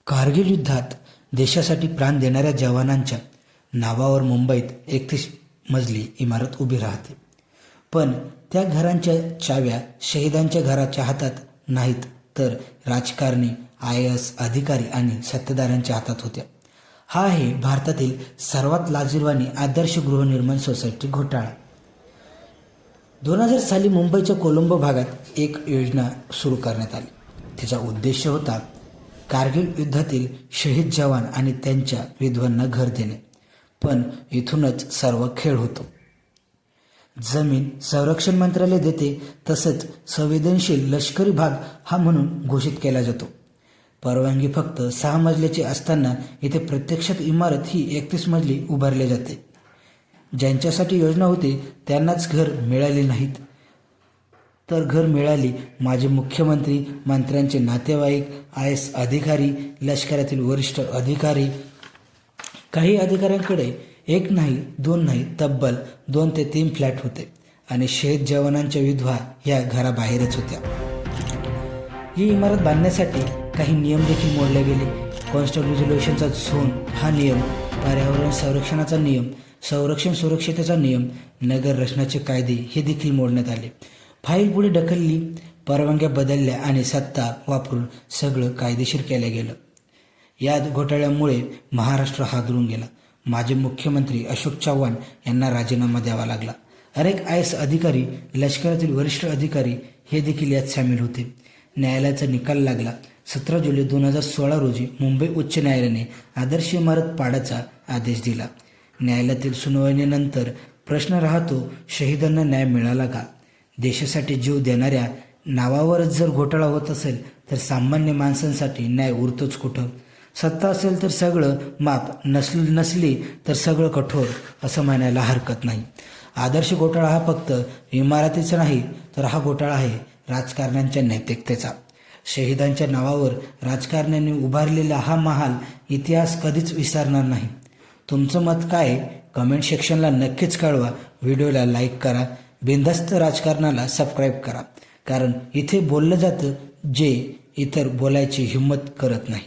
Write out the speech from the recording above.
कारगिल युद्धात देशासाठी प्राण देणाऱ्या जवानांच्या नावावर मुंबईत 31 मजली इमारत उभी राहते. पण त्या घरांच्या चाव्या शहीदांच्या घराच्या हातात नाहीत, तर राजकारणी, IAS अधिकारी आणि सत्तेधाऱ्यांच्या हातात होत्या. हा आहे भारतातील सर्वात लाजिरवाणी आदर्श गृहनिर्माण सोसायटी घोटाळा. 2000 साली मुंबईच्या कोलंबो भागात एक योजना सुरू करण्यात आली. तिचा उद्देश होता कारगिल युद्धातील शहीद जवान आणि त्यांच्या विधवांना घर देणे. पण इथूनच सर्व खेळ होतो. जमीन संरक्षण मंत्रालय देते, तसंच संवेदनशील लष्करी भाग हा म्हणून घोषित केला जातो. परवानगी फक्त 6 मजल्याची असताना इथे प्रत्यक्षात इमारत ही 31 मजली उभारली जाते. ज्यांच्यासाठी योजना होती त्यांनाच घर मिळाले नाहीत, तर घर मिळाली माजी मुख्यमंत्री, मंत्र्यांचे नातेवाईक, IAS अधिकारी, लष्करातील वरिष्ठ अधिकारी. काही अधिकाऱ्यांकडे 1 नाही 2 नाही तब्बल 2 ते 3 फ्लॅट होते आणि शहीद जवानांच्या विधवा या घराबाहेरच होत्या. ही इमारत बांधण्यासाठी काही नियम देखील मोडले गेले. कोस्टल रेझोल्यूशनचा झोन हा नियम, पर्यावरण संरक्षणाचा नियम, संरक्षण सुरक्षेचा नियम, नगर रचनाचे कायदे हे देखील मोडण्यात आले. फाईल पुढे ढकलली, परवानग्या बदलल्या आणि सत्ता वापरून सगळं कायदेशीर केलं गेलं. या घोटाळ्यामुळे महाराष्ट्र हादरून गेला. माजी मुख्यमंत्री अशोक चव्हाण यांना राजीनामा द्यावा लागला. अनेक IAS अधिकारी, लष्करातील वरिष्ठ अधिकारी हे देखील यात सामील होते. न्यायालयाचा निकाल लागला. 17 जुलै 2016 रोजी मुंबई उच्च न्यायालयाने आदर्श इमारत पाडायचा आदेश दिला. न्यायालयातील सुनावणीनंतर प्रश्न राहतो, शहीदांना न्याय मिळाला का? देशासाठी जीव देणाऱ्या नावावरच जर घोटाळा होत असेल तर सामान्य माणसांसाठी न्याय उरतोच कुठं? सत्ता असेल तर सगळं माफ, नसली तर सगळं कठोर असं म्हणायला हरकत नाही. आदर्श घोटाळा हा फक्त इमारतीचा नाही, तर हा घोटाळा आहे राजकारण्यांच्या नैतिकतेचा. शहीदांच्या नावावर राजकारण्यांनी उभारलेला हा महाल इतिहास कधीच विसरणार नाही. तुमचं मत काय? कमेंट सेक्शनला नक्कीच कळवा. व्हिडिओला लाईक करा. बिनधास्त राजकारणाला सबस्क्राईब करा, कारण इथे बोललं जातं जे इतर बोलायची हिंमत करत नाही.